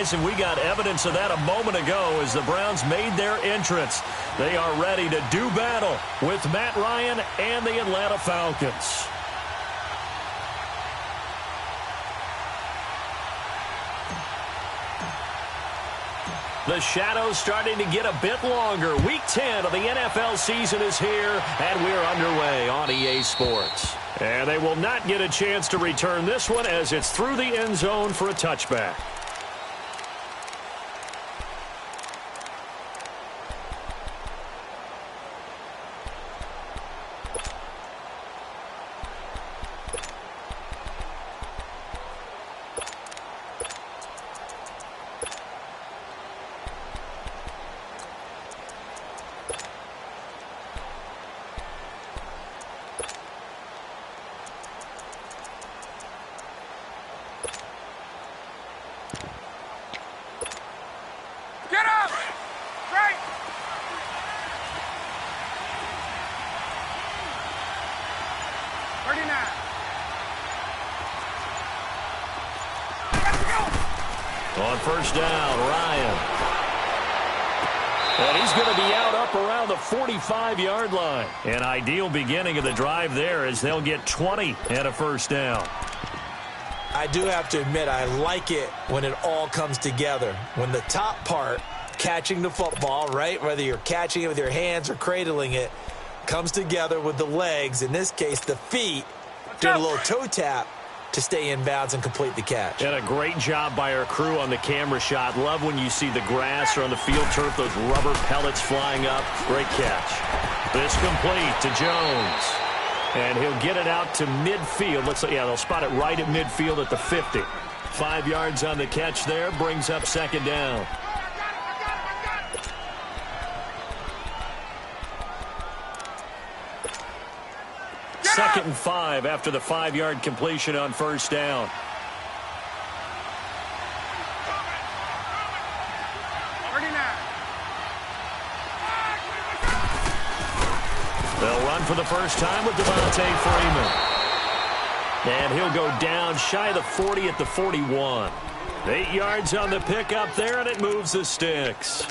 guys, and we got evidence of that a moment ago as the Browns made their entrance. They are ready to do battle with Matt Ryan and the Atlanta Falcons. The shadow's starting to get a bit longer. Week 10 of the NFL season is here, and we're underway on EA Sports. And they will not get a chance to return this one as it's through the end zone for a touchback. On first down, Ryan. And he's going to be out up around the 45-yard line. An ideal beginning of the drive there as they'll get 20 and a first down. I do have to admit, I like it when it all comes together. When the top part, catching the football, right, whether you're catching it with your hands or cradling it, comes together with the legs, in this case the feet, doing a little toe tap to stay in bounds and complete the catch. And a great job by our crew on the camera shot. Love when you see the grass or on the field turf, those rubber pellets flying up. Great catch. This complete to Jones. And he'll get it out to midfield. They'll spot it right at midfield at the 50. 5 yards on the catch there, brings up second down. Second and 5 after the 5-yard completion on first down. They'll run for the first time with Devontae Freeman. And he'll go down shy of the 40 at the 41. 8 yards on the pickup there, and it moves the sticks.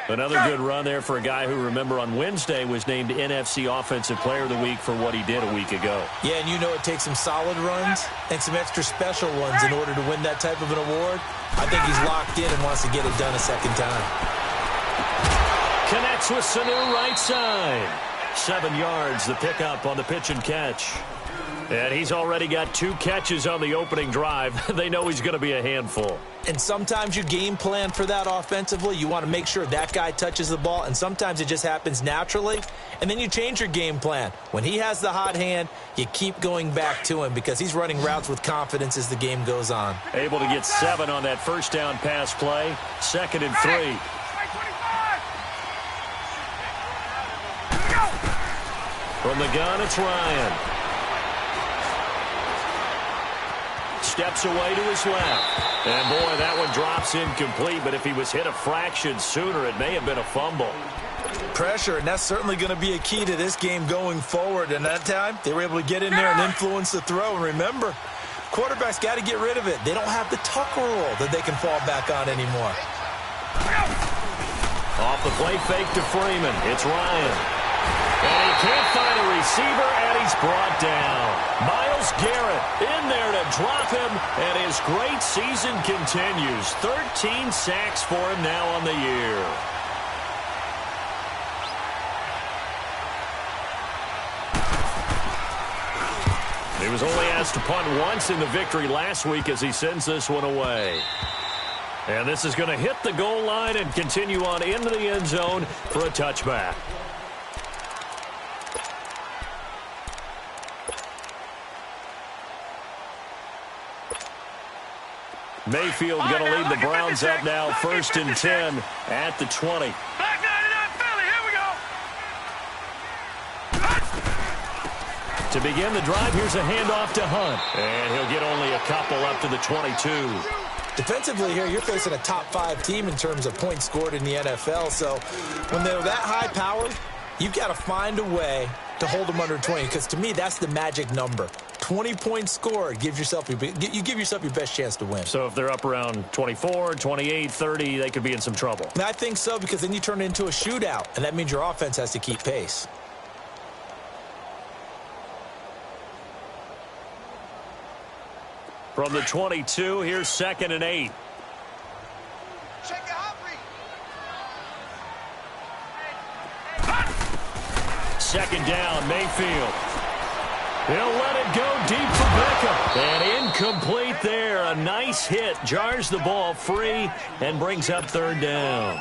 Another good run there for a guy who, remember, on Wednesday was named NFC Offensive Player of the Week for what he did a week ago. Yeah, and you know it takes some solid runs and some extra special ones in order to win that type of an award. I think he's locked in and wants to get it done a second time. Connects with Sanu right side. 7 yards, the pickup on the pitch and catch. And he's already got 2 catches on the opening drive. They know he's going to be a handful. And sometimes you game plan for that offensively. You want to make sure that guy touches the ball, and sometimes it just happens naturally. And then you change your game plan. When he has the hot hand, you keep going back to him because he's running routes with confidence as the game goes on. Able to get 7 on that first down pass play. 2nd and 3. From the gun, it's Ryan. Steps away to his left. And, boy, that one drops incomplete. But if he was hit a fraction sooner, it may have been a fumble. Pressure, and that's certainly going to be a key to this game going forward. And that time, they were able to get in there and influence the throw. And remember, quarterbacks got to get rid of it. They don't have the Tucker rule that they can fall back on anymore. Off the play fake to Freeman. It's Ryan. And he can't find a receiver, and he's brought down. Myles Garrett in there to drop him, and his great season continues. 13 sacks for him now on the year. He was only asked to punt once in the victory last week as he sends this one away. And this is going to hit the goal line and continue on into the end zone for a touchback. Mayfield going to lead the Browns up now, 1st and 10 at the 20. To begin the drive, here's a handoff to Hunt. And he'll get only a couple up to the 22. Defensively here, you're facing a top-5 team in terms of points scored in the NFL. So when they're that high-powered, you've got to find a way to hold them under 20. Because to me, that's the magic number. 20-point score, you give yourself your best chance to win. So if they're up around 24, 28, 30, they could be in some trouble. And I think so, because then you turn it into a shootout, and that means your offense has to keep pace. From the 22, here's 2nd and 8. Second down, Mayfield. He'll let it go deep for Beckham. And incomplete there. A nice hit. Jars the ball free and brings up 3rd down.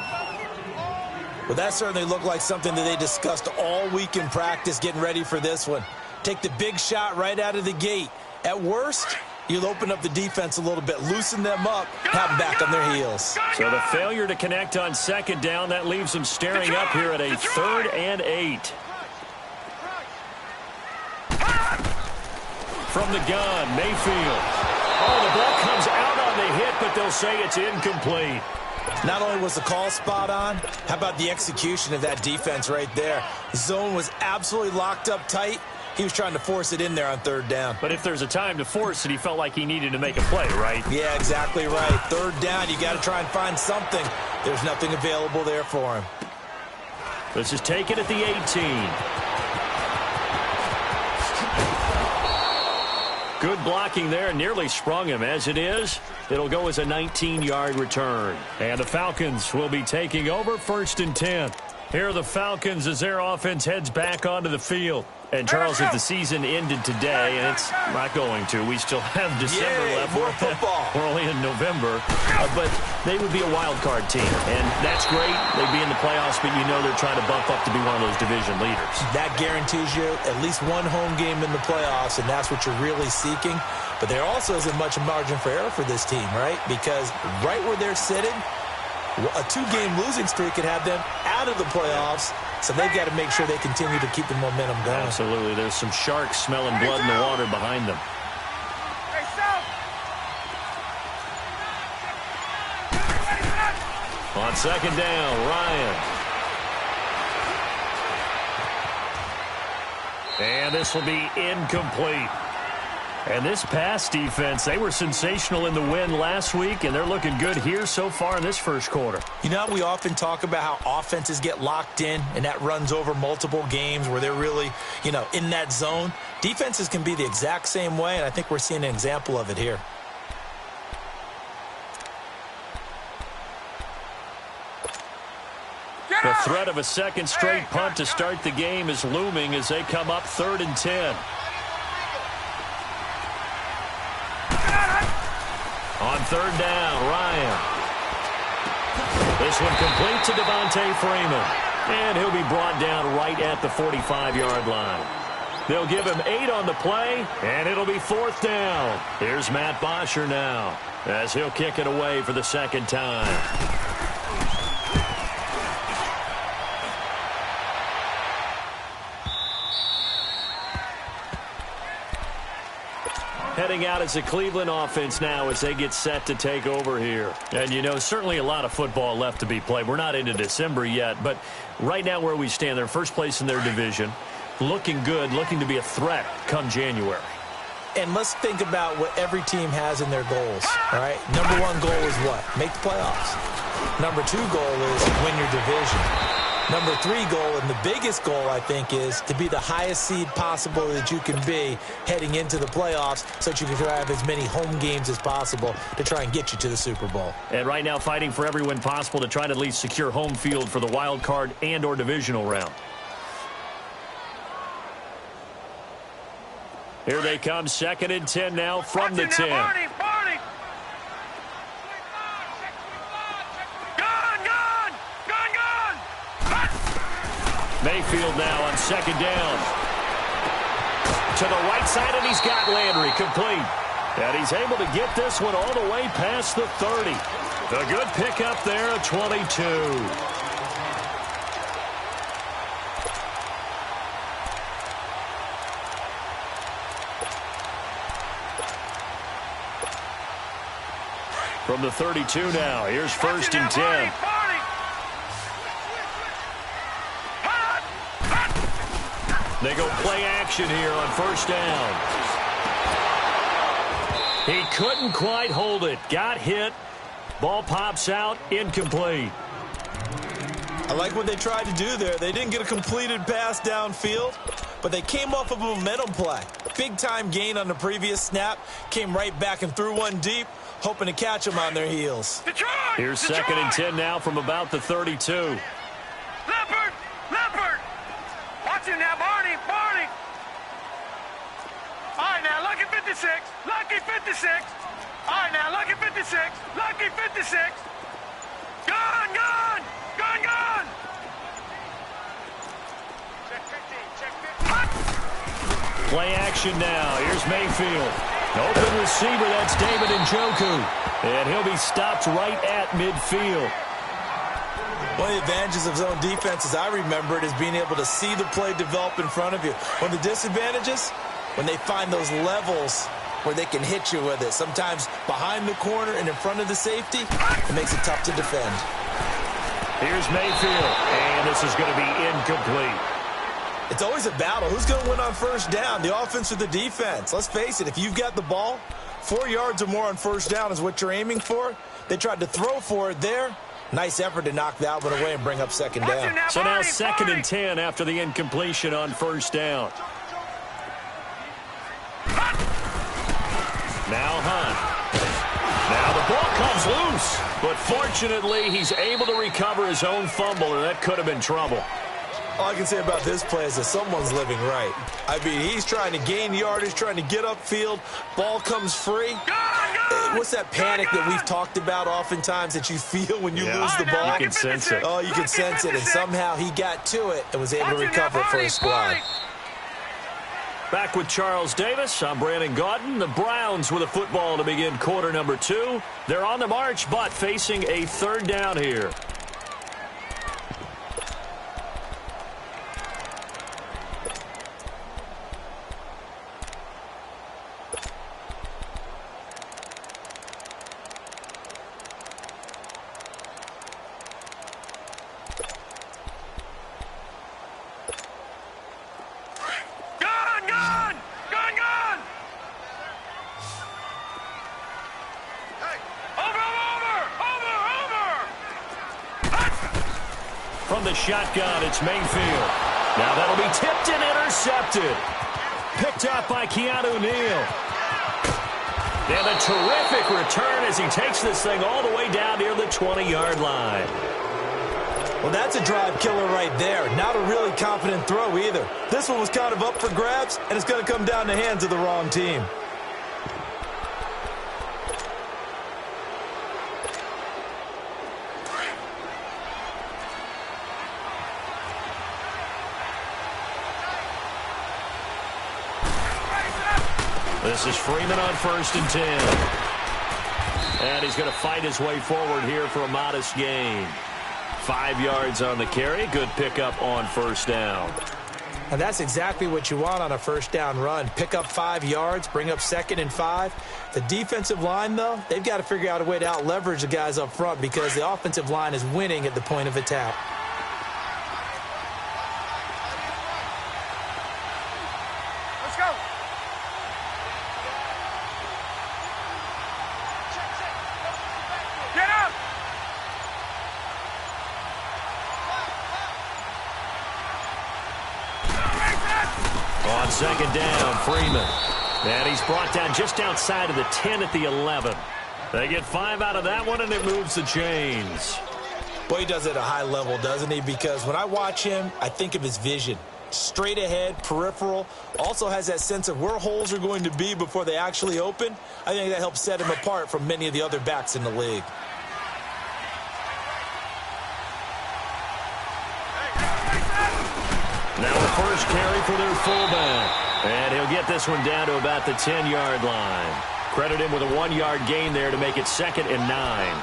Well, that certainly looked like something that they discussed all week in practice getting ready for this one. Take the big shot right out of the gate. At worst, you'll open up the defense a little bit, loosen them up, have them back on their heels. So the failure to connect on 2nd down, that leaves them staring up here at a 3rd and 8. From the gun, Mayfield. Oh, the ball comes out on the hit, but they'll say it's incomplete. Not only was the call spot on, how about the execution of that defense right there? Zone was absolutely locked up tight. He was trying to force it in there on 3rd down. But if there's a time to force it, he felt like he needed to make a play, right? Yeah, exactly right. 3rd down, you got to try and find something. There's nothing available there for him. This is taken at the 18. Good blocking there, nearly sprung him. As it is, it'll go as a 19-yard return. And the Falcons will be taking over 1st and 10. Here are the Falcons as their offense heads back onto the field. And, Charles, if the season ended today, and it's not going to, we still have December left. More football. We're only in November. But they would be a wild card team. And that's great. They'd be in the playoffs, but you know they're trying to bump up to be one of those division leaders. That guarantees you at least one home game in the playoffs, and that's what you're really seeking. But there also isn't much margin for error for this team, right? Because right where they're sitting, a 2-game losing streak could have them out of the playoffs. So they've got to make sure they continue to keep the momentum going. Absolutely. There's some sharks smelling blood in the water behind them. On 2nd down, Ryan. And this will be incomplete. And this pass defense, they were sensational in the win last week, and they're looking good here so far in this first quarter. You know, we often talk about how offenses get locked in, and that runs over multiple games where they're really, in that zone. Defenses can be the exact same way, and I think we're seeing an example of it here. The threat of a second straight punt to start the game is looming as they come up 3rd and 10. On 3rd down, Ryan. This one complete to Devontae Freeman. And he'll be brought down right at the 45-yard line. They'll give him 8 on the play, and it'll be 4th down. Here's Matt Bosher now as he'll kick it away for the 2nd time. Heading out as the Cleveland offense now as they get set to take over here. And, certainly a lot of football left to be played. We're not into December yet, but right now where we stand, they're first place in their division, looking good, looking to be a threat come January. And let's think about what every team has in their goals, all right? Number 1 goal is what? Make the playoffs. Number 2 goal is win your division. Number 3 goal, and the biggest goal, I think, is to be the highest seed possible that you can be heading into the playoffs so that you can have as many home games as possible to try and get you to the Super Bowl. And right now fighting for every win possible to try to at least secure home field for the wild card and or divisional round. Here they come, 2nd and 10 now from the 10. Mayfield now on 2nd down. To the right side, and he's got Landry complete. And he's able to get this one all the way past the 30. The good pickup there at 22. From the 32 now, here's 1st and 10. They go play action here on 1st down. He couldn't quite hold it. Got hit. Ball pops out. Incomplete. I like what they tried to do there. They didn't get a completed pass downfield, but they came off of a momentum play. Big-time gain on the previous snap. Came right back and threw one deep, hoping to catch them on their heels. Here's 2nd and 10 now from about the 32. Leopard! Leopard! Watch him now, Barney! Barney! All right, now, lucky 56. Lucky 56. All right, now, lucky 56. Lucky 56. Gone, gone! Gone, gone! Check 15, check 15. Play action now. Here's Mayfield. Open receiver, that's David Njoku. And he'll be stopped right at midfield. One of the advantages of zone defense, as I remember it, is being able to see the play develop in front of you. One of the disadvantages, when they find those levels where they can hit you with it. Sometimes behind the corner and in front of the safety, it makes it tough to defend. Here's Mayfield, and this is going to be incomplete. It's always a battle. Who's going to win on first down, the offense or the defense? Let's face it, if you've got the ball, 4 yards or more on first down is what you're aiming for. They tried to throw for it there. Nice effort to knock that one away and bring up 2nd down. So now 2nd and 10 after the incompletion on first down. Now Hunt. Now the ball comes loose, but fortunately he's able to recover his own fumble, and that could have been trouble. All I can say about this play is that someone's living right. I mean, he's trying to gain yardage, trying to get upfield. Ball comes free. What's that panic that we've talked about oftentimes that you feel when you lose the ball? You can sense it. Oh, you can sense it, and somehow he got to it and was able to recover it for his squad. Back with Charles Davis, I'm Brandon Gaudin. The Browns with a football to begin quarter number 2. They're on the march, but facing a 3rd down here. From the shotgun, it's Mayfield. Now that'll be tipped and intercepted. Picked up by Keanu Neal. And a terrific return as he takes this thing all the way down near the 20-yard line. Well, that's a drive killer right there. Not a really confident throw either. This one was kind of up for grabs, and it's going to come down the hands of the wrong team. This is Freeman on 1st and 10. And he's going to fight his way forward here for a modest gain. 5 yards on the carry. Good pickup on first down. And that's exactly what you want on a first down run. Pick up 5 yards, bring up 2nd and 5. The defensive line, though, they've got to figure out a way to out-leverage the guys up front because the offensive line is winning at the point of attack. On 2nd down, Freeman. And he's brought down just outside of the 10 at the 11. They get 5 out of that one, and it moves the chains. Well, he does it at a high level, doesn't he? Because when I watch him, I think of his vision. Straight ahead, peripheral. Also has that sense of where holes are going to be before they actually open. I think that helps set him apart from many of the other backs in the league. Now the first carry for their fullback. And he'll get this one down to about the 10-yard line. Credit him with a 1-yard gain there to make it 2nd and 9.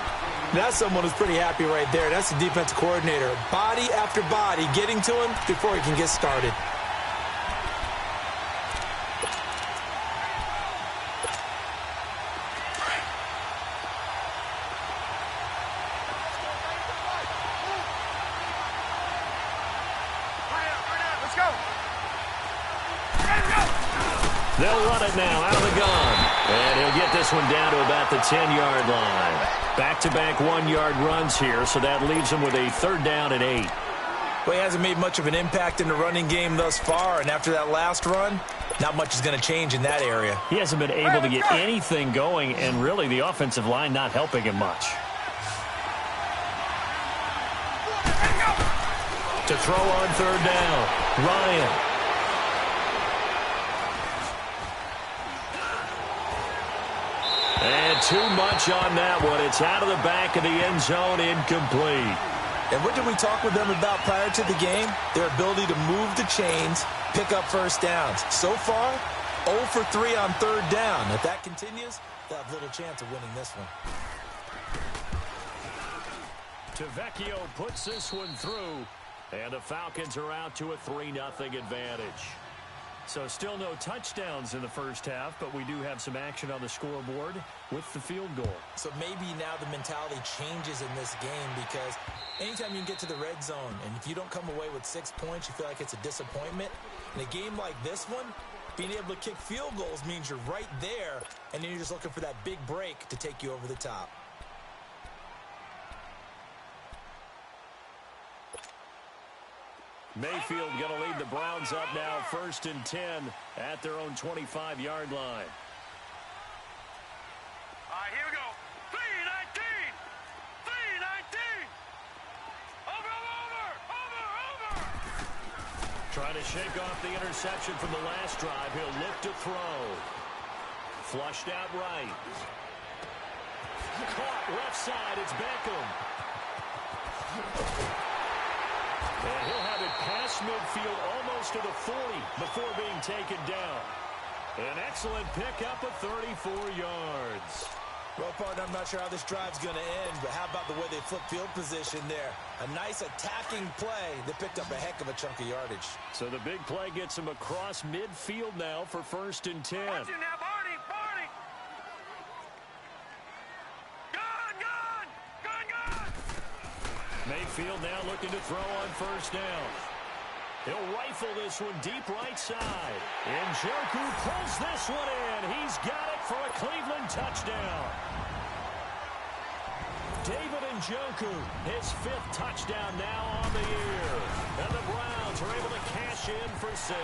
That's someone who's pretty happy right there. That's the defensive coordinator. Body after body getting to him before he can get started. They'll run it now out of the gun. And he'll get this one down to about the 10-yard line. Back-to-back 1-yard runs here, so that leaves him with a 3rd down and 8. Well, he hasn't made much of an impact in the running game thus far, and after that last run, not much is going to change in that area. He hasn't been able to get anything going, and really the offensive line not helping him much. To throw on 3rd down, Ryan. And too much on that one. It's out of the back of the end zone, incomplete. And what did we talk with them about prior to the game? Their ability to move the chains, pick up first downs. So far, 0 for 3 on 3rd down. If that continues, they'll have little chance of winning this one. Tavecchio puts this one through, and the Falcons are out to a 3-0 advantage. So still no touchdowns in the first half, but we do have some action on the scoreboard with the field goal. So maybe now the mentality changes in this game, because anytime you can get to the red zone, and if you don't come away with 6 points, you feel like it's a disappointment. In a game like this one, being able to kick field goals means you're right there, and then you're just looking for that big break to take you over the top. Mayfield going to lead the Browns up now, 1st and 10 at their own 25-yard line. All right, here we go. 3-19. 3-19. Over. Trying to shake off the interception from the last drive. He'll look to throw. Flushed out right. Caught left side. It's Beckham. And he'll have it past midfield almost to the 40 before being taken down. An excellent pickup of 34 yards. Well, partner, I'm not sure how this drive's going to end, but how about the way they flip field position there? A nice attacking play that picked up a heck of a chunk of yardage. So the big play gets him across midfield now for 1st and 10. Watch him now, Barney. Gun. Mayfield now looking to throw on 1st down. He'll rifle this one deep right side. Njoku pulls this one in. He's got it for a Cleveland touchdown. David Njoku, his 5th touchdown now on the year. And the Browns are able to cash in for 6.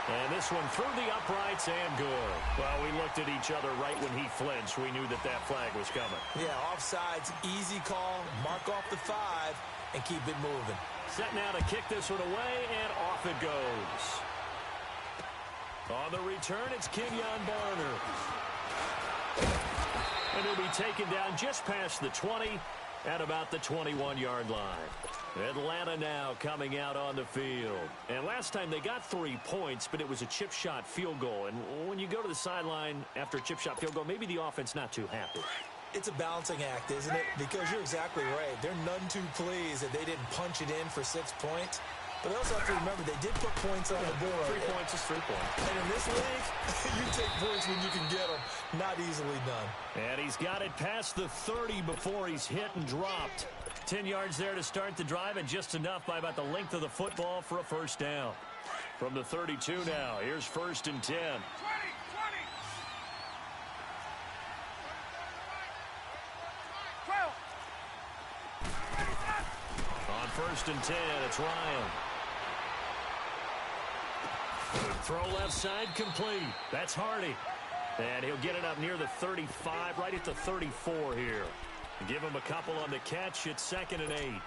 And this one through the uprights and good. Well, we looked at each other right when he flinched. We knew that flag was coming. Yeah, offsides, easy call, mark off the 5, and keep it moving. Set now to kick this one away, and off it goes. On the return, it's Kenyon Barner. And he'll be taken down just past the 20 at about the 21-yard line. Atlanta now coming out on the field. And last time they got 3 points, but it was a chip shot field goal. And when you go to the sideline after a chip shot field goal, maybe the offense not too happy. It's a balancing act, isn't it? Because you're exactly right. They're none too pleased that they didn't punch it in for 6 points. But they also have to remember they did put points on the board. 3 points is 3 points. And in this league, you take points when you can get them. Not easily done. And he's got it past the 30 before he's hit and dropped. 10 yards there to start the drive, and just enough by about the length of the football for a 1st down. From the 32 now, here's 1st and 10. 20. On 1st and 10, it's Ryan. Throw left side complete. That's Hardy. And he'll get it up near the 35, right at the 34 here. Give him a couple on the catch. It's 2nd and 8.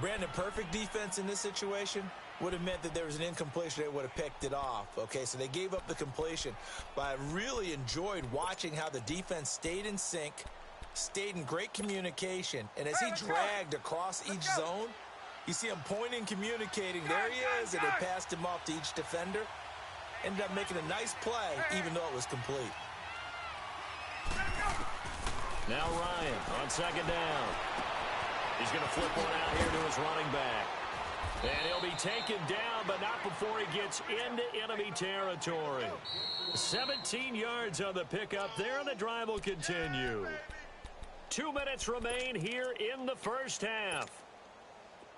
Brandon, perfect defense in this situation would have meant that there was an incompletion. They would have picked it off. Okay, so they gave up the completion. But I really enjoyed watching how the defense stayed in sync, stayed in great communication. And as he dragged across each zone, you see him pointing, communicating. There he is, and they passed him off to each defender. Ended up making a nice play, even though it was complete. Now Ryan on 2nd down. He's going to flip one out here to his running back. And he'll be taken down, but not before he gets into enemy territory. 17 yards on the pickup there, and the drive will continue. 2 minutes remain here in the first half.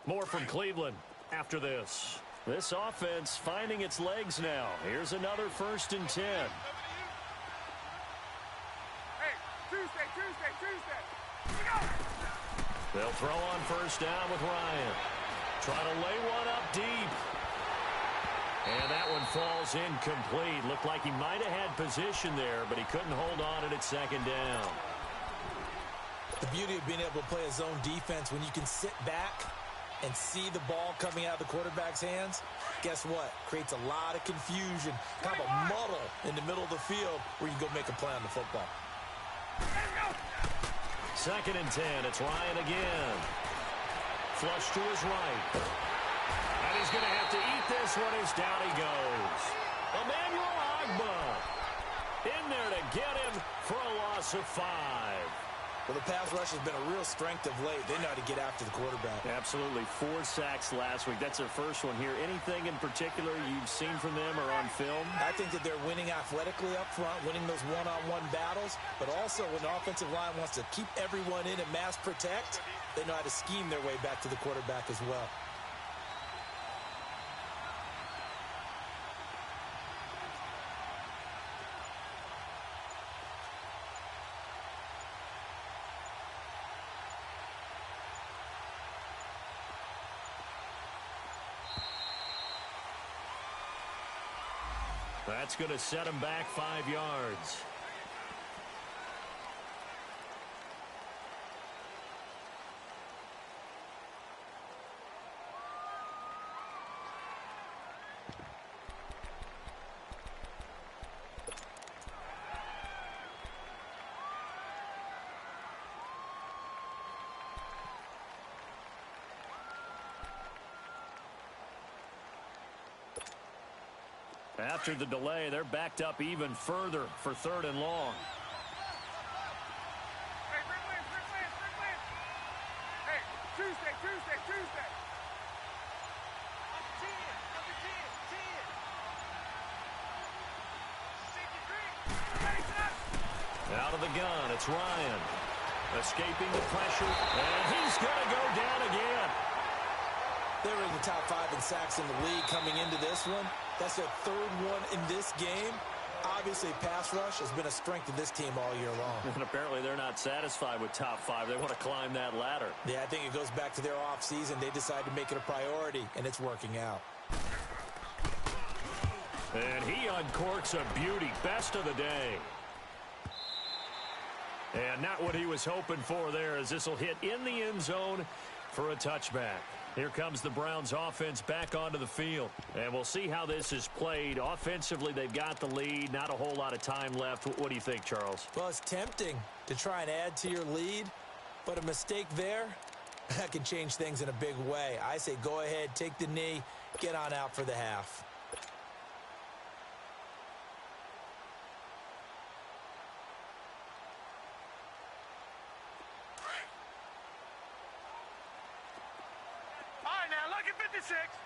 More from Cleveland after this. This offense finding its legs now. Here's another 1st and 10. Tuesday. We go. They'll throw on first down with Ryan. Try to lay one up deep. And that one falls incomplete. Looked like he might have had position there, but he couldn't hold on at second down. The beauty of being able to play a zone defense when you can sit back and see the ball coming out of the quarterback's hands, guess what? Creates a lot of confusion, kind of a muddle in the middle of the field where you can go make a play on the football. Second and 10. It's Ryan again. Flush to his right. And he's going to have to eat this one as down he goes. Emmanuel Agba in there to get him for a loss of 5. Well, the pass rush has been a real strength of late. They know how to get after the quarterback. Absolutely. 4 sacks last week. That's their first one here. Anything in particular you've seen from them or on film? I think that they're winning athletically up front, winning those one-on-one battles, but also when the offensive line wants to keep everyone in and mass protect, they know how to scheme their way back to the quarterback as well. That's going to set him back 5 yards. After the delay, they're backed up even further for 3rd and long. Hey, Rick Lynch. Hey, Tuesday. Number 10. Out of the gun, it's Ryan. Escaping the pressure, and he's going to go down again. They're in the top 5 in sacks in the league coming into this one. That's their 3rd one in this game. Obviously, pass rush has been a strength of this team all year long. And apparently they're not satisfied with top 5. They want to climb that ladder. Yeah, I think it goes back to their offseason. They decided to make it a priority, and it's working out. And he uncorks a beauty. Best of the day. And not what he was hoping for there, as this will hit in the end zone for a touchback. Here comes the Browns offense back onto the field. And we'll see how this is played. Offensively, they've got the lead. Not a whole lot of time left. What do you think, Charles? Well, it's tempting to try and add to your lead, but a mistake there, that can change things in a big way. I say go ahead, take the knee, get on out for the half.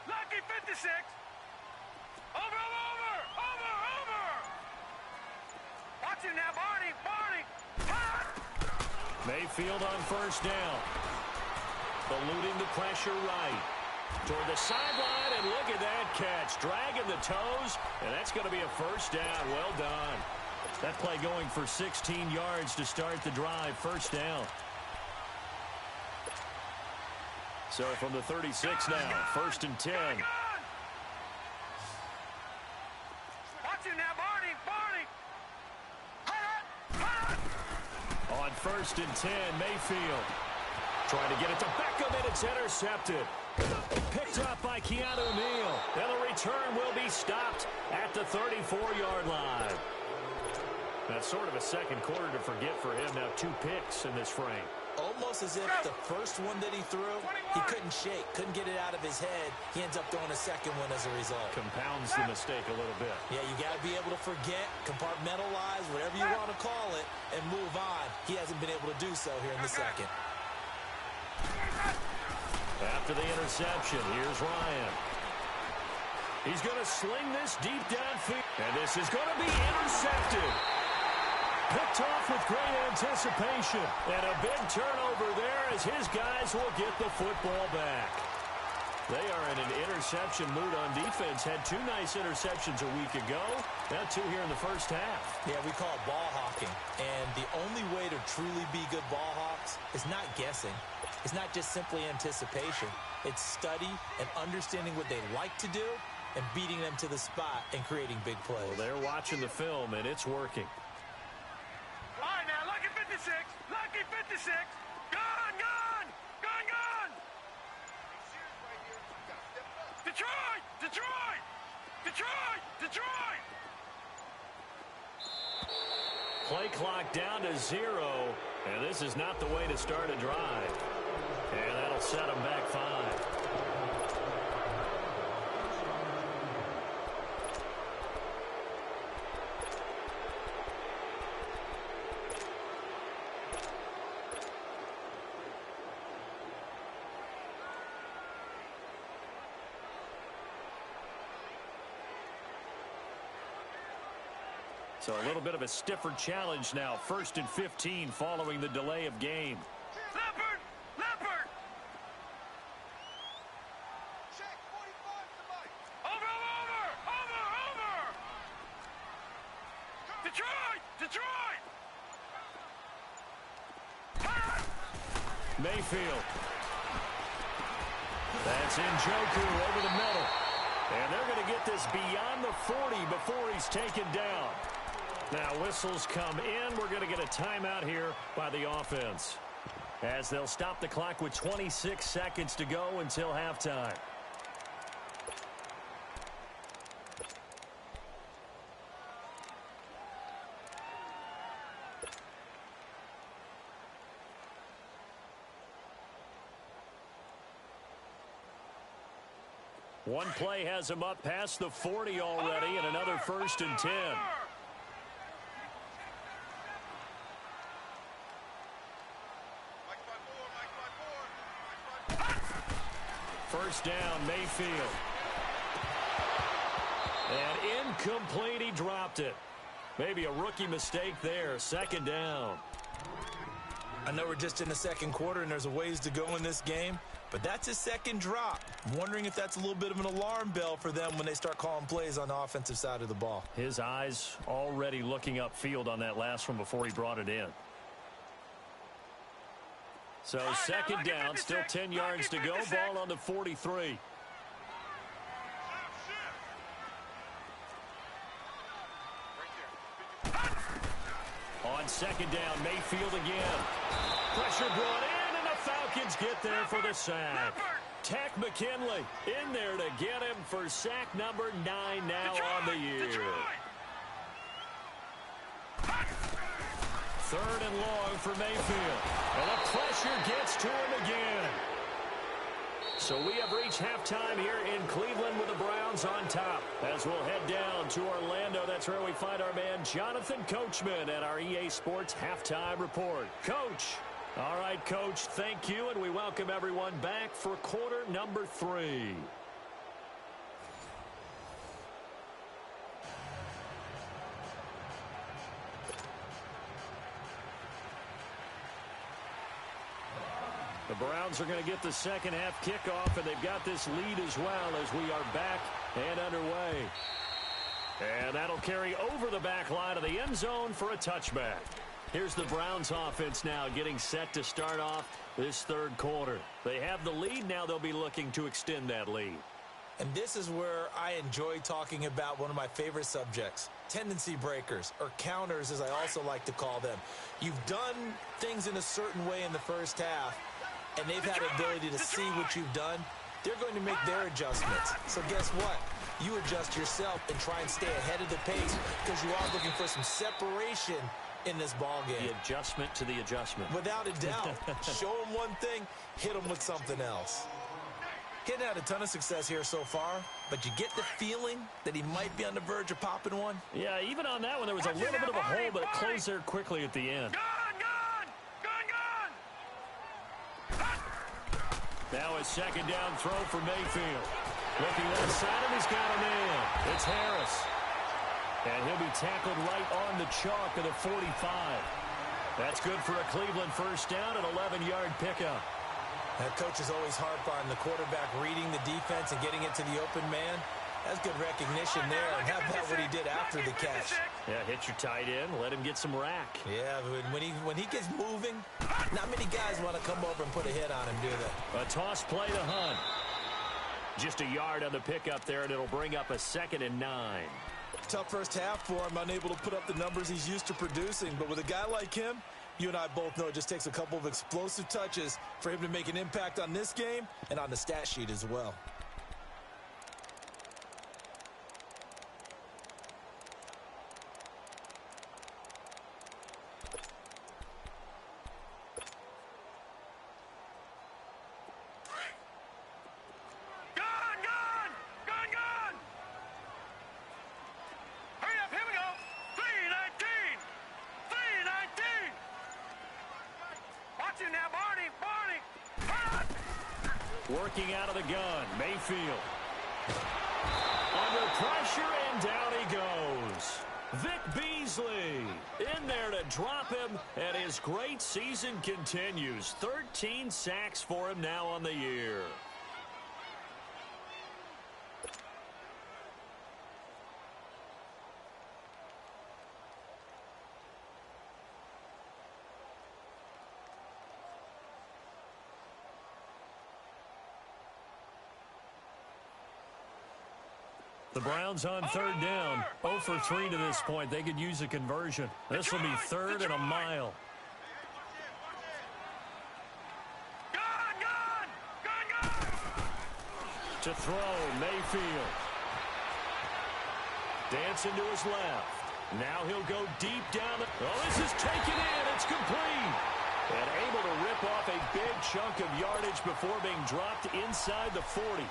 Lucky 56. Over. Watch it now, Barney. Mayfield on first down. Eluding the pressure right. Toward the sideline, and look at that catch. Dragging the toes, and that's going to be a first down. Well done. That play going for 16 yards to start the drive. First down. So from the 36 now, 1st and 10. Watch it now, Barney. On 1st and 10, Mayfield trying to get it to Beckham, and it's intercepted. Picked up by Keanu Neal. And the return will be stopped at the 34-yard line. That's sort of a second quarter to forget for him. Now 2 picks in this frame. Almost as if the first one that he threw, he couldn't shake, couldn't get it out of his head. He ends up throwing a second one as a result. Compounds the mistake a little bit. Yeah, you got to be able to forget, compartmentalize, whatever you want to call it, and move on. He hasn't been able to do so here in the second. After the interception, here's Ryan. He's going to sling this deep downfield, and this is going to be intercepted. Picked off with great anticipation. And a big turnover there as his guys will get the football back. They are in an interception mood on defense. Had 2 nice interceptions a week ago. Now 2 here in the first half. Yeah, we call it ball hawking. And the only way to truly be good ball hawks is not guessing. It's not just simply anticipation. It's study and understanding what they like to do and beating them to the spot and creating big plays. Well, they're watching the film, and it's working. All right, now, lucky 56. Lucky 56. Gone, gone. Gone, gone. Detroit! Detroit! Detroit! Detroit! Play clock down to 0, and this is not the way to start a drive. And that'll set them back 5. So a little bit of a stiffer challenge now. 1st and 15 following the delay of game. Leopard! Leopard! Check 45 tonight. Over! Detroit! Detroit! Mayfield. That's Njoku over the middle. And they're going to get this beyond the 40 before he's taken down. Now whistles come in. We're going to get a timeout here by the offense, as they'll stop the clock with 26 seconds to go until halftime. One play has him up past the 40 already, and another 1st and 10. First down, Mayfield. And incomplete, he dropped it. Maybe a rookie mistake there. 2nd down. I know we're just in the 2nd quarter and there's a ways to go in this game, but that's his 2nd drop. I'm wondering if that's a little bit of an alarm bell for them when they start calling plays on the offensive side of the ball. His eyes already looking upfield on that last one before he brought it in. So 2nd down, still 10 yards to go. Ball on the 43. On 2nd down, Mayfield again. Pressure brought in, and the Falcons get there for the sack. Tack McKinley in there to get him for sack number 9 now on the year. 3rd and long for Mayfield. And the pressure gets to him again. So we have reached halftime here in Cleveland with the Browns on top. As we'll head down to Orlando, that's where we find our man Jonathan Coachman at our EA Sports Halftime Report. Coach. All right, Coach, thank you, and we welcome everyone back for quarter number 3. The Browns are going to get the 2nd half kickoff, and they've got this lead as well as we are back and underway. And that'll carry over the back line of the end zone for a touchback. Here's the Browns offense now getting set to start off this 3rd quarter. They have the lead. Now they'll be looking to extend that lead. And this is where I enjoy talking about one of my favorite subjects, tendency breakers, or counters as I also like to call them. You've done things in a certain way in the first half, and they've had the ability to see what you've done. They're going to make their adjustments. So guess what? You adjust yourself and try and stay ahead of the pace because you are looking for some separation in this ball game. The adjustment to the adjustment. Without a doubt. Show them one thing, hit them with something else. Getting had a ton of success here so far, but you get the feeling that he might be on the verge of popping one. Yeah, even on that one, there was a little bit of a hole, but it closed there quickly at the end. Now a 2nd down throw for Mayfield. Looking left side, and he's got him in. It's Harris. And he'll be tackled right on the chalk of the 45. That's good for a Cleveland 1st down, an 11-yard pickup. That coach is always harp on the quarterback reading the defense and getting it to the open man. That's good recognition there. And how about what he did after the catch? Yeah, hit your tight end, let him get some rack. Yeah, when he gets moving, not many guys want to come over and put a hit on him, do they? A toss play to Hunt. Just a yard on the pickup there, and it'll bring up a 2nd and 9. Tough first half for him, unable to put up the numbers he's used to producing. But with a guy like him, you and I both know it just takes a couple of explosive touches for him to make an impact on this game and on the stat sheet as well. Working out of the gun, Mayfield. Under pressure, and down he goes. Vic Beasley in there to drop him, and his great season continues. 13 sacks for him now on the year. The Browns on 3rd down. 0 for 3 to this point. They could use a conversion. This will be 3rd and a mile. To throw, Mayfield. Dancing to his left. Now he'll go deep down. Oh, this is taken in. It's complete. And able to rip off a big chunk of yardage before being dropped inside the 40.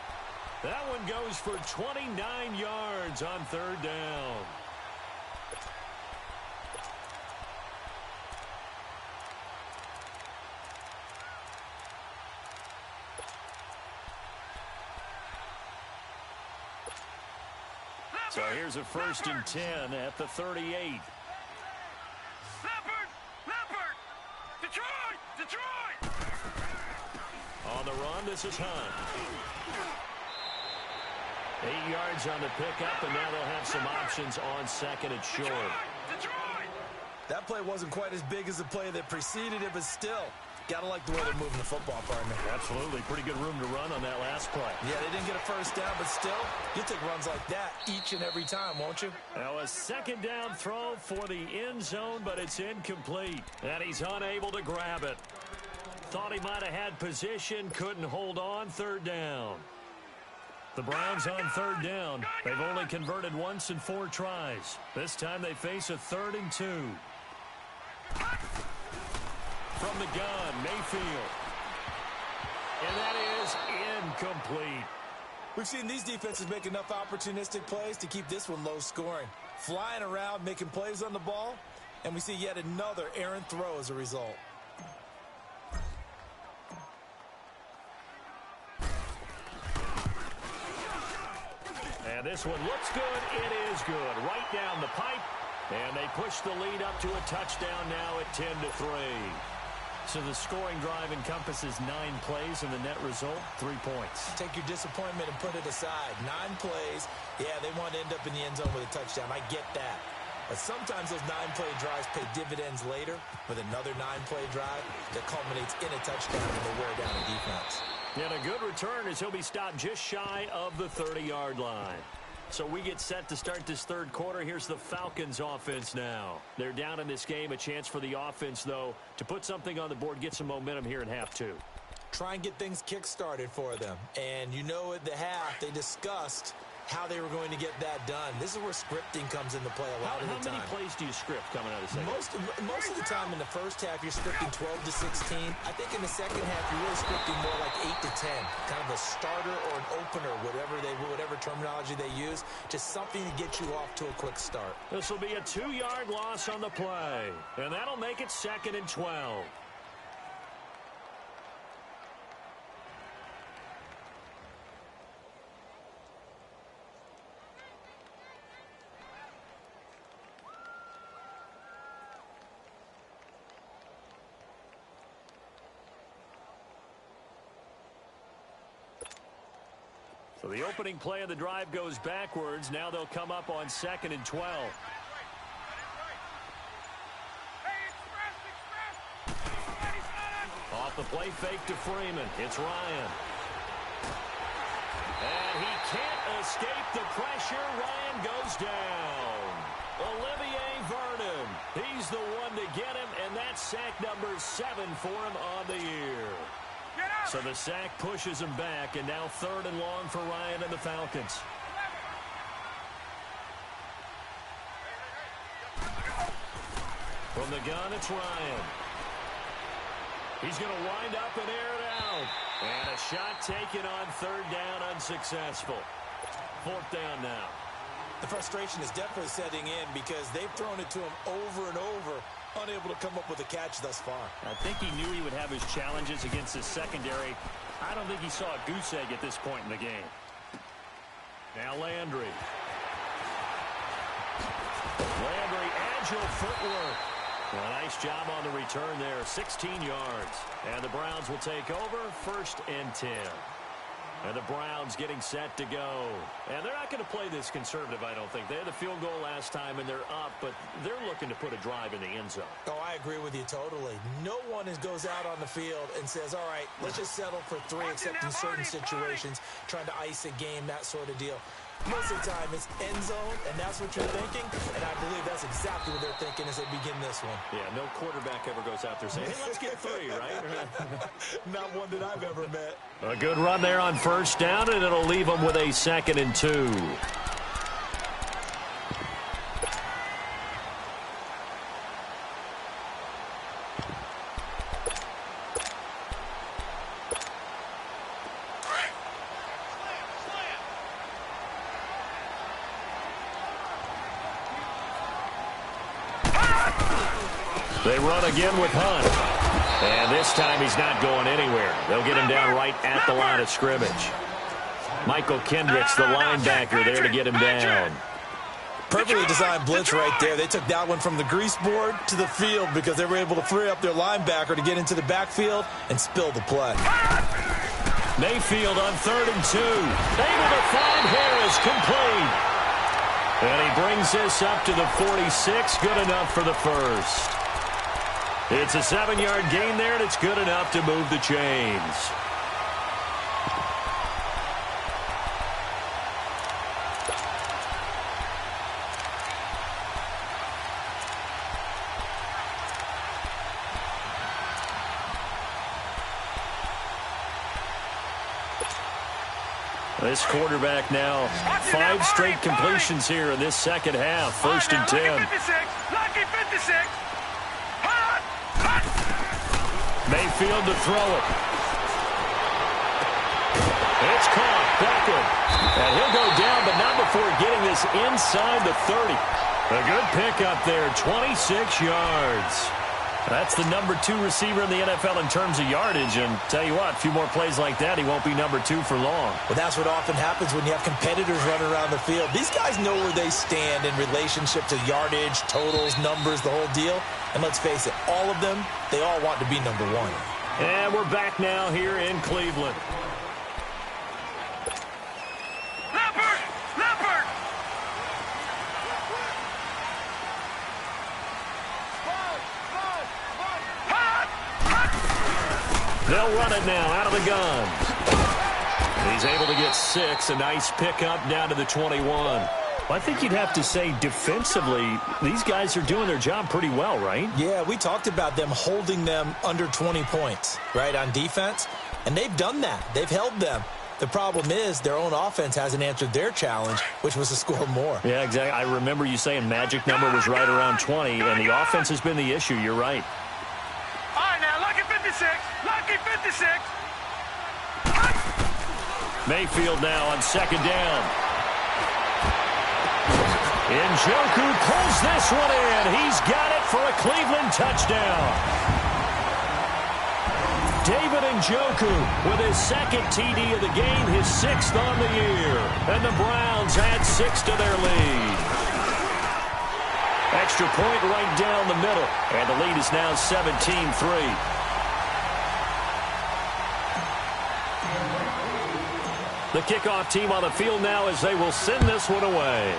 That one goes for 29 yards on 3rd down. So here's a 1st and 10 at the 38. Detroit! On the run, this is Hunt. 8 yards on the pickup, and now they'll have some options on 2nd and short. Detroit! That play wasn't quite as big as the play that preceded it, but still, gotta like the way they're moving the football, partner. Absolutely. Pretty good room to run on that last play. Yeah, they didn't get a first down, but still, you'll take runs like that each and every time, won't you? Now a 2nd down throw for the end zone, but it's incomplete. And he's unable to grab it. Thought he might have had position, couldn't hold on. 3rd down. The Browns on 3rd down. They've only converted once in 4 tries. This time they face a 3rd and 2. From the gun, Mayfield. And that is incomplete. We've seen these defenses make enough opportunistic plays to keep this one low scoring. Flying around, making plays on the ball, and we see yet another errant throw as a result. And this one looks good. It is good. Right down the pipe. And they push the lead up to a touchdown now at 10-3. So the scoring drive encompasses 9 plays, and the net result, 3 points. Take your disappointment and put it aside. 9 plays. Yeah, they want to end up in the end zone with a touchdown. I get that. But sometimes those 9-play drives pay dividends later with another 9-play drive that culminates in a touchdown when they wear down a defense. And a good return as he'll be stopped just shy of the 30-yard line. So we get set to start this 3rd quarter. Here's the Falcons offense now. They're down in this game. A chance for the offense, though, to put something on the board, get some momentum here in half 2. Try and get things kick-started for them. And you know at the half they discussed how they were going to get that done. This is where scripting comes into play a lot of the time. How many plays do you script coming out of the second? Most of the time in the first half, you're scripting 12 to 16. I think in the second half, you're really scripting more like 8 to 10. Kind of a starter or an opener, whatever terminology they use. Just something to get you off to a quick start. This will be a 2-yard loss on the play. And that'll make it 2nd and 12. So the opening play of the drive goes backwards. Now they'll come up on 2nd and 12. Off the play fake to Freeman. It's Ryan. And he can't escape the pressure. Ryan goes down. Olivier Vernon. He's the one to get him, and that's sack number 7 for him on the year. So the sack pushes him back, and now 3rd and long for Ryan and the Falcons. From the gun, it's Ryan. He's going to wind up and air it out. And a shot taken on 3rd down, unsuccessful. 4th down now. The frustration is definitely setting in because they've thrown it to him over and over, unable to come up with a catch thus far. I think he knew he would have his challenges against his secondary. I don't think he saw a goose egg at this point in the game. Now Landry. Landry, agile footwork. Well, nice job on the return there, 16 yards. And the Browns will take over, 1st and 10. And the Browns getting set to go. And they're not going to play this conservative, I don't think. They had the field goal last time, and they're up, but they're looking to put a drive in the end zone. Oh, I agree with you totally. No one goes out on the field and says, all right, let's just settle for 3, except in certain situations, trying to ice a game, that sort of deal. Most of the time, it's end zone, and that's what you're thinking, and I believe that's exactly what they're thinking as they begin this one. Yeah, no quarterback ever goes out there saying, hey, let's get 3, right? Not one that I've ever met. A good run there on 1st down, and it'll leave them with a 2nd and 2. They run again with Hunt. And this time he's not going anywhere. They'll get him down right at the line of scrimmage. Michael Kendricks, the linebacker, there to get him down. Perfectly designed blitz right there. They took that one from the grease board to the field because they were able to free up their linebacker to get into the backfield and spill the play. Mayfield on 3rd and 2. Able to find Harris, complete. And he brings this up to the 46. Good enough for the 1st. It's a 7-yard gain there, and it's good enough to move the chains. This quarterback now, 5 straight completions here in this second half. 1st and 10. Lucky 56. Mayfield to throw it. It's caught. Beckham. And he'll go down, but not before getting this inside the 30. A good pickup there, 26 yards. That's the number 2 receiver in the NFL in terms of yardage. And tell you what, a few more plays like that, he won't be number 2 for long. Well, that's what often happens when you have competitors running around the field. These guys know where they stand in relationship to yardage, totals, numbers, the whole deal. And let's face it, all of them, they all want to be number 1. And we're back now here in Cleveland. Leopard! They'll run it now out of the gun. He's able to get 6. A nice pickup down to the 21. Well, I think you'd have to say defensively, these guys are doing their job pretty well, right? Yeah, we talked about them holding them under 20 points, right, on defense. And they've done that. They've held them. The problem is their own offense hasn't answered their challenge, which was to score more. Yeah, exactly. I remember you saying magic number was right around 20, and the offense has been the issue. You're right. All right, now, lucky 56. Lucky 56. Mayfield now on 2nd down. Njoku pulls this one in. He's got it for a Cleveland touchdown. David Njoku with his 2nd TD of the game, his 6th on the year. And the Browns add 6 to their lead. Extra point right down the middle. And the lead is now 17-3. The kickoff team on the field now as they will send this one away.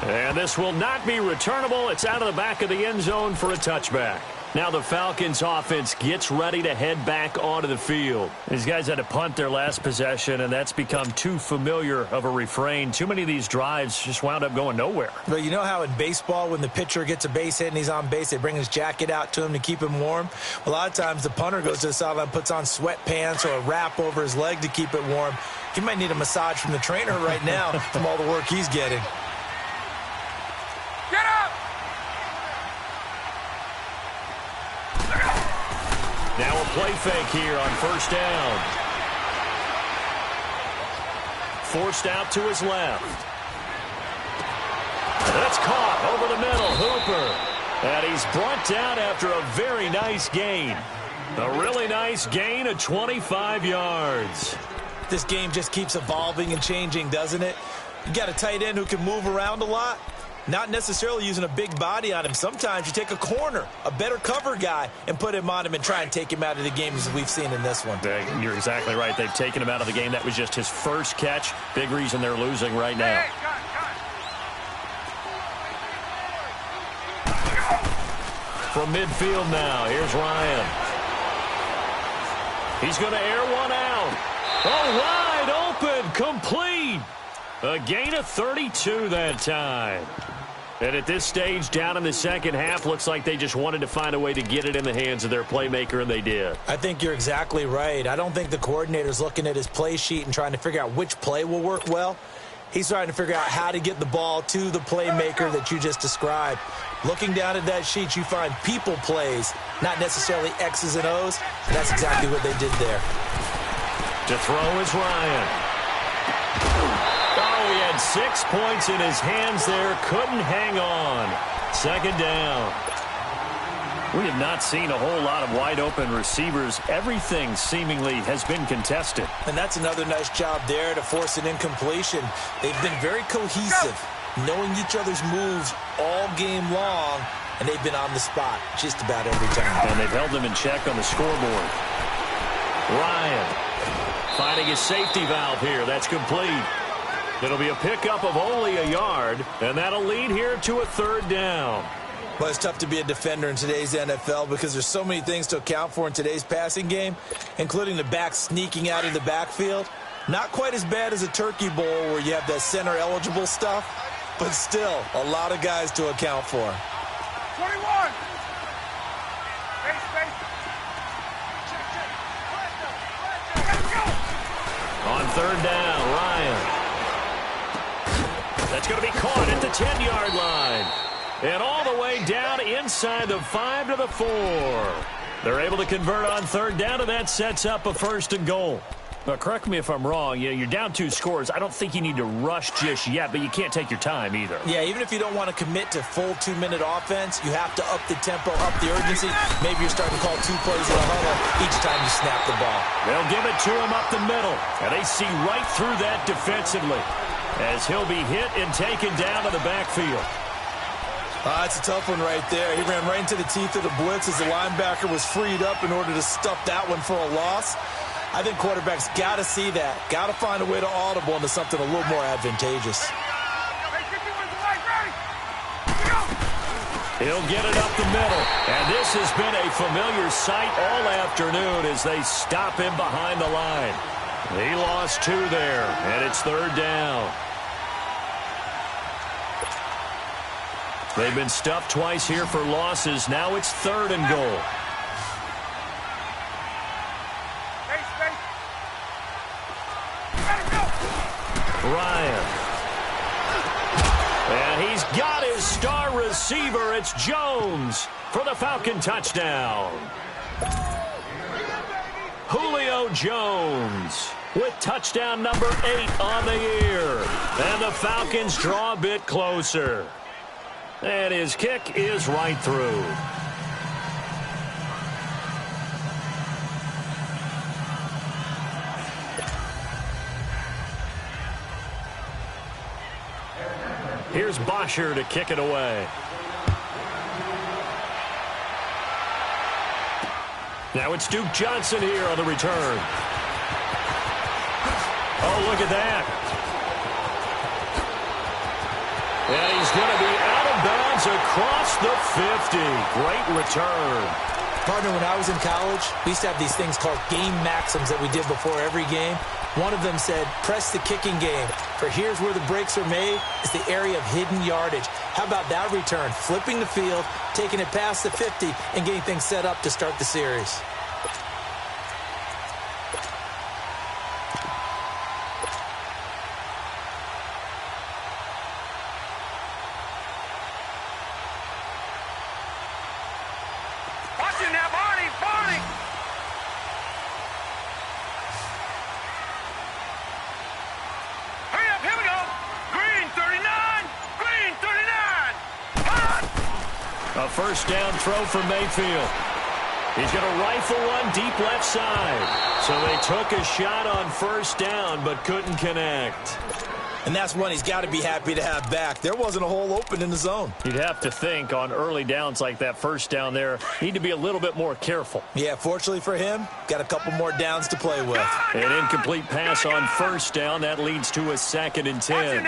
And this will not be returnable. It's out of the back of the end zone for a touchback. Now the Falcons offense gets ready to head back onto the field. These guys had to punt their last possession, and that's become too familiar of a refrain. Too many of these drives just wound up going nowhere. But you know how in baseball when the pitcher gets a base hit and he's on base, they bring his jacket out to him to keep him warm? A lot of times the punter goes to the sideline, puts on sweatpants or a wrap over his leg to keep it warm. He might need a massage from the trainer right now from all the work he's getting. Get up! Now a play fake here on first down. Forced out to his left. That's caught over the middle. Hooper. And he's brought down after a very nice gain. A really nice gain of 25 yards. This game just keeps evolving and changing, doesn't it? You got a tight end who can move around a lot. Not necessarily using a big body on him. Sometimes you take a corner, a better cover guy, and put him on him and try and take him out of the game as we've seen in this one. You're exactly right. They've taken him out of the game. That was just his first catch. Big reason they're losing right now. Hey, cut. From midfield now, here's Ryan. He's going to air one out. Oh, wide open, complete. A gain of 32 that time. And at this stage, down in the second half, looks like they just wanted to find a way to get it in the hands of their playmaker, and they did. I think you're exactly right. I don't think the coordinator's looking at his play sheet and trying to figure out which play will work well. He's trying to figure out how to get the ball to the playmaker that you just described. Looking down at that sheet, you find people plays, not necessarily X's and O's. And that's exactly what they did there. To throw is Ryan. Oh, he had 6 points in his hands there. Couldn't hang on. Second down. We have not seen a whole lot of wide-open receivers. Everything seemingly has been contested. And that's another nice job there to force an incompletion. They've been very cohesive, knowing each other's moves all game long, and they've been on the spot just about every time. And they've held them in check on the scoreboard. Ryan finding his safety valve here. That's complete. It'll be a pickup of only a yard, and that'll lead here to a third down. Well, it's tough to be a defender in today's NFL because there's so many things to account for in today's passing game, including the back sneaking out of the backfield. Not quite as bad as a turkey bowl where you have that center-eligible stuff, but still a lot of guys to account for. 21. Space. Let's go. On third down, Ryan. That's going to be caught at the 10-yard line. And all the way down inside the 5 to the 4. They're able to convert on third down, and that sets up a first and goal. Now, correct me if I'm wrong. You're down 2 scores. I don't think you need to rush just yet, but you can't take your time either. Yeah, even if you don't want to commit to full 2-minute offense, you have to up the tempo, up the urgency. Maybe you're starting to call 2 plays in a huddle each time you snap the ball. They'll give it to him up the middle, and they see right through that defensively as he'll be hit and taken down to the backfield. That's a tough one right there. He ran right into the teeth of the blitz as the linebacker was freed up in order to stuff that one for a loss. I think quarterbacks got to see that. Got to find a way to audible into something a little more advantageous. He'll get it up the middle. And this has been a familiar sight all afternoon as they stop him behind the line. He lost 2 there, and it's third down. They've been stuffed twice here for losses. Now it's third and goal. Ryan. And he's got his star receiver. It's Jones for the Falcon touchdown. Julio Jones with touchdown number 8 on the year. And the Falcons draw a bit closer. And his kick is right through. Here's Bosher to kick it away. Now it's Duke Johnson here on the return. Oh, look at that. And he's going to be out of bounds across the 50. Great return. Partner, when I was in college, we used to have these things called game maxims that we did before every game. One of them said, press the kicking game. For here's where the breaks are made. It's the area of hidden yardage. How about that return? Flipping the field, taking it past the 50, and getting things set up to start the series. A first down throw for Mayfield. He's going to rifle one deep left side. So they took a shot on first down but couldn't connect. And that's one he's got to be happy to have back. There wasn't a hole open in the zone. You'd have to think on early downs like that first down there, need to be a little bit more careful. Yeah, fortunately for him, got a couple more downs to play with. An incomplete pass on first down. That leads to a 2nd and 10.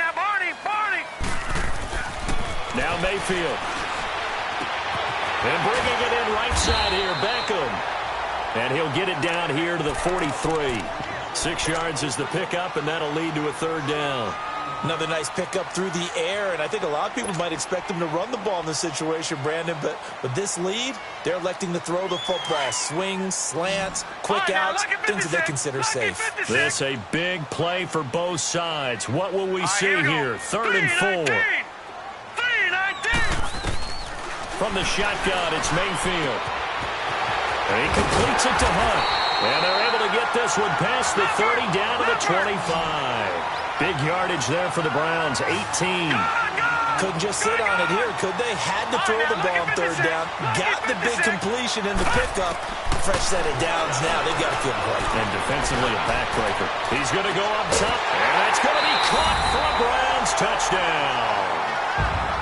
Now Mayfield. And bringing it in right side here, Beckham. And he'll get it down here to the 43. 6 yards is the pickup, and that'll lead to a 3rd down. Another nice pickup through the air, and I think a lot of people might expect him to run the ball in this situation, Brandon, but with this lead, they're electing to throw the football. Swings, slants, quick outs, things that they consider safe. This a big play for both sides. What will we see here? 3rd and 4. From the shotgun, it's Mayfield. And he completes it to Hunt. And they're able to get this one past the 30 down to the 25. Big yardage there for the Browns, 18. Couldn't just sit on it here, could they? Had to throw the ball on 3rd down. Got the big completion in the pickup. Fresh set of downs now. They've got to feel great. And defensively a backbreaker. He's going to go up top. And that's going to be caught for a Browns touchdown.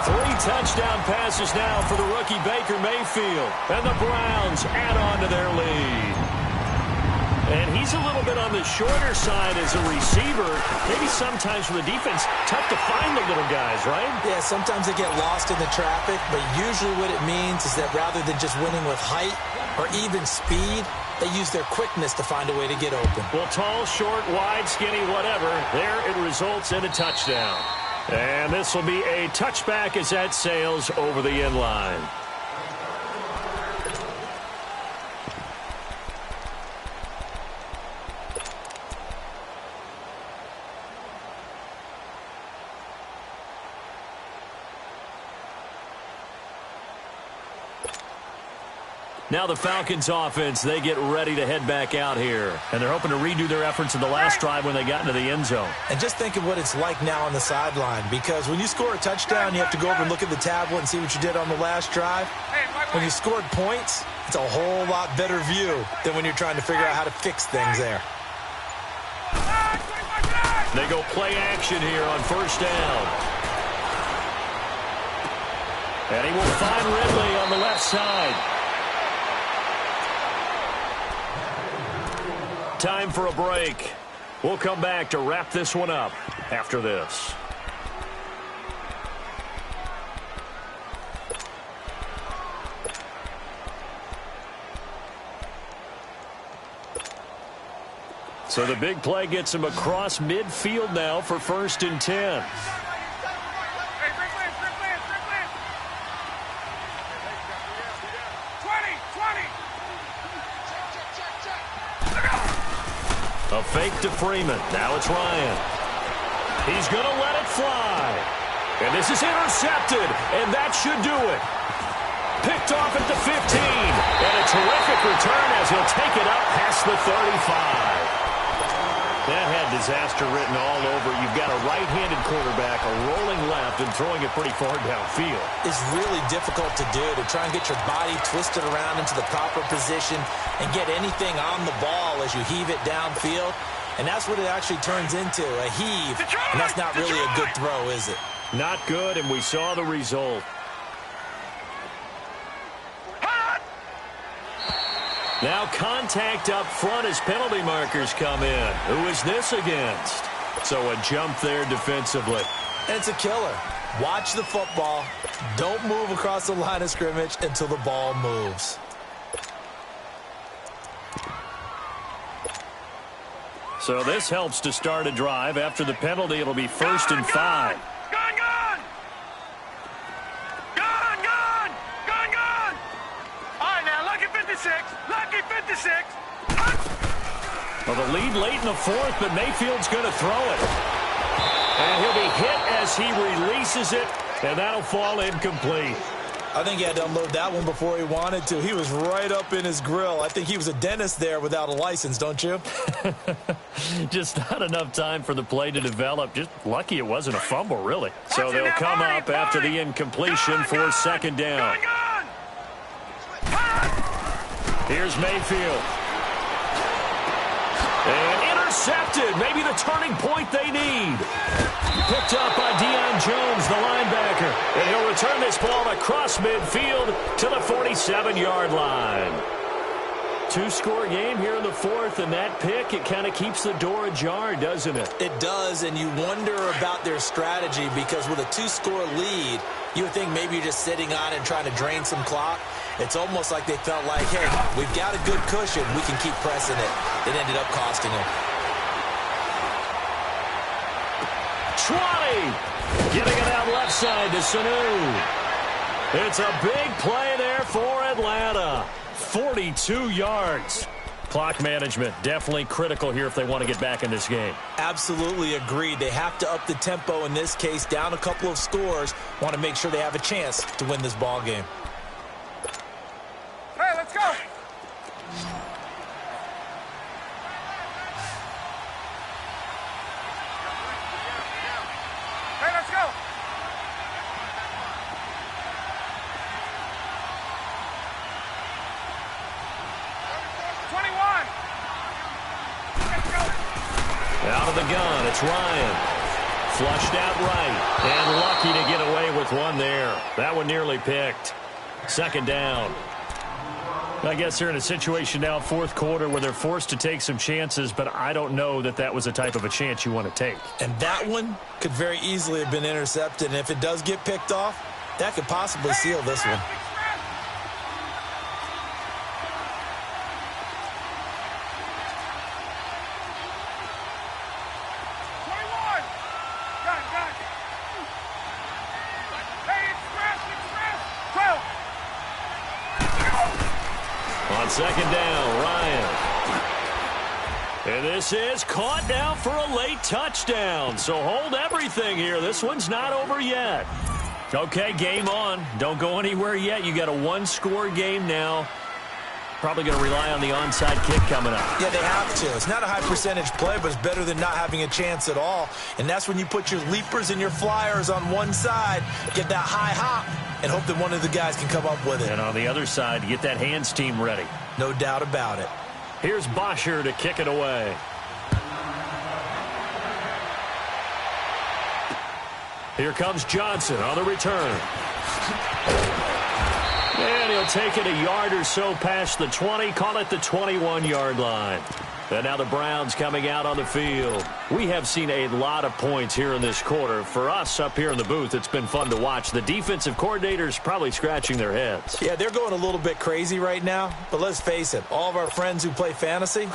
3 touchdown passes now for the rookie Baker Mayfield. And the Browns add on to their lead. And he's a little bit on the shorter side as a receiver. Maybe sometimes for the defense, tough to find the little guys, right? Yeah, sometimes they get lost in the traffic, but usually what it means is that rather than just winning with height or even speed, they use their quickness to find a way to get open. Well, tall, short, wide, skinny, whatever, there it results in a touchdown. And this will be a touchback as that sails over the end line. Now the Falcons offense, they get ready to head back out here. And they're hoping to redo their efforts in the last drive when they got into the end zone. And just think of what it's like now on the sideline, because when you score a touchdown, you have to go over and look at the tablet and see what you did on the last drive. When you scored points, it's a whole lot better view than when you're trying to figure out how to fix things there. They go play action here on first down. And he will find Ridley on the left side. Time for a break. We'll come back to wrap this one up after this. So the big play gets him across midfield now for 1st and 10. A fake to Freeman. Now it's Ryan. He's going to let it fly. And this is intercepted. And that should do it. Picked off at the 15. And a terrific return as he'll take it up past the 35. That had disaster written all over. You've got a right-handed quarterback, a rolling left, and throwing it pretty far downfield. It's really difficult to do, to try and get your body twisted around into the proper position and get anything on the ball as you heave it downfield. And that's what it actually turns into, a heave. And that's not really a good throw, is it? Not good, and we saw the result. Now contact up front as penalty markers come in. Who is this against? So a jump there defensively. It's a killer. Watch the football. Don't move across the line of scrimmage until the ball moves. So this helps to start a drive. After the penalty, it'll be 1st and 5. Gone, gone! Gone, gone! Gone, gone! All right, now, lucky 56. Lucky 56. Well, the lead late in the 4th, but Mayfield's going to throw it. And he'll be hit as he releases it, and that'll fall incomplete. I think he had to unload that one before he wanted to. He was right up in his grill. I think he was a dentist there without a license, don't you? Just not enough time for the play to develop. Just lucky it wasn't a fumble, really. So they'll come up after the incompletion for 2nd down. Here's Mayfield. And intercepted. Maybe the turning point they need. Picked up by Deion Jones, the linebacker. And he'll return this ball across midfield to the 47-yard line. 2-score game here in the 4th, and that pick, it kind of keeps the door ajar, doesn't it? It does, and you wonder about their strategy because with a 2-score lead, you would think maybe you're just sitting on it and trying to drain some clock. It's almost like they felt like, hey, we've got a good cushion. We can keep pressing it. It ended up costing them. 20. Getting it out left side to Sanu. It's a big play there for Atlanta. 42 yards. Clock management definitely critical here if they want to get back in this game. Absolutely agreed. They have to up the tempo in this case, down a couple of scores. Want to make sure they have a chance to win this ball game. Hey, let's go! Hey, let's go! Out of the gun, it's Ryan. Flushed out right. And lucky to get away with one there. That one nearly picked. 2nd down. I guess they're in a situation now, 4th quarter, where they're forced to take some chances, but I don't know that that was the type of a chance you want to take. And that one could very easily have been intercepted. And if it does get picked off, that could possibly seal this one. On 2nd down, Ryan. And this is caught now for a late touchdown. So hold everything here. This one's not over yet. Okay, game on. Don't go anywhere yet. You got a 1-score game now. Probably going to rely on the onside kick coming up. Yeah, they have to. It's not a high percentage play, but it's better than not having a chance at all. And that's when you put your leapers and your flyers on one side, get that high hop, and hope that one of the guys can come up with it. And on the other side, get that hands team ready. No doubt about it. Here's Bosher to kick it away. Here comes Johnson on the return. And he'll take it a yard or so past the 20, call it the 21-yard line. And now the Browns coming out on the field. We have seen a lot of points here in this quarter. For us up here in the booth, it's been fun to watch. The defensive coordinators probably scratching their heads. Yeah, they're going a little bit crazy right now. But let's face it, all of our friends who play fantasy,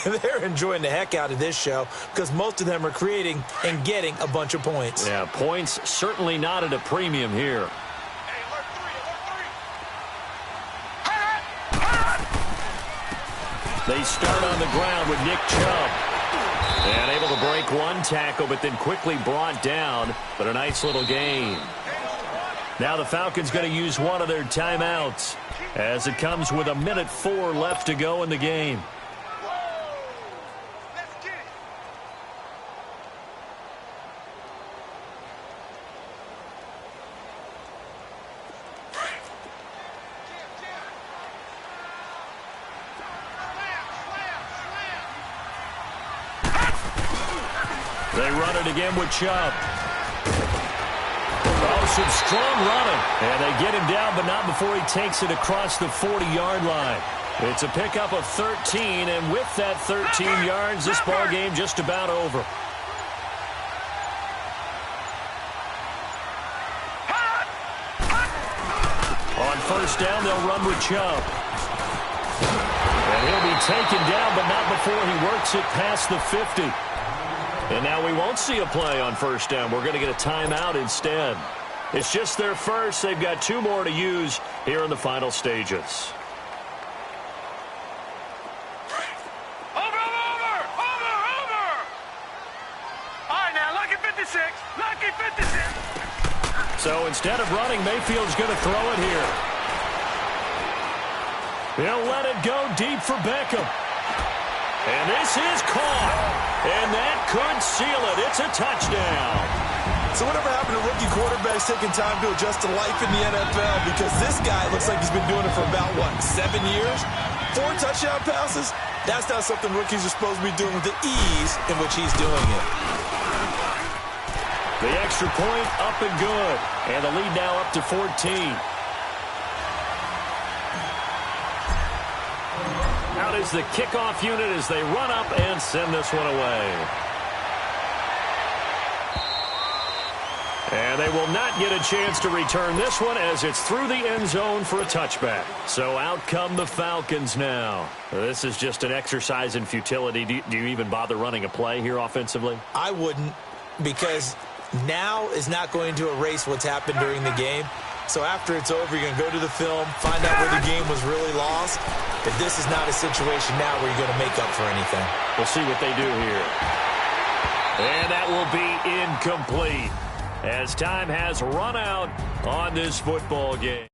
they're enjoying the heck out of this show because most of them are creating and getting a bunch of points. Yeah, points certainly not at a premium here. They start on the ground with Nick Chubb. And able to break one tackle, but then quickly brought down. But a nice little gain. Now the Falcons going to use one of their timeouts as it comes with 1:04 left to go in the game. They run it again with Chubb. Oh, some strong running. And they get him down, but not before he takes it across the 40-yard line. It's a pickup of 13, and with that 13 yards, this ball game just about over. On first down, they'll run with Chubb. And he'll be taken down, but not before he works it past the 50. And now we won't see a play on first down. We're going to get a timeout instead. It's just their first. They've got 2 more to use here in the final stages. Over! All right, now, lucky 56. Lucky 56. So instead of running, Mayfield's going to throw it here. He'll let it go deep for Beckham. And this is caught. And that could seal it. It's a touchdown. So whatever happened to rookie quarterbacks taking time to adjust to life in the NFL? Because this guy looks like he's been doing it for about, 7 years? 4 touchdown passes? That's not something rookies are supposed to be doing with the ease in which he's doing it. The extra point up and good. And the lead now up to 14. Out is the kickoff unit as they run up and send this one away. And they will not get a chance to return this one as it's through the end zone for a touchback. So out come the Falcons now. This is just an exercise in futility. Do you even bother running a play here offensively? I wouldn't, because now is not going to erase what's happened during the game. So after it's over, you're going to go to the film, find out where the game was really lost. But this is not a situation now where you're going to make up for anything. We'll see what they do here. And that will be incomplete as time has run out on this football game.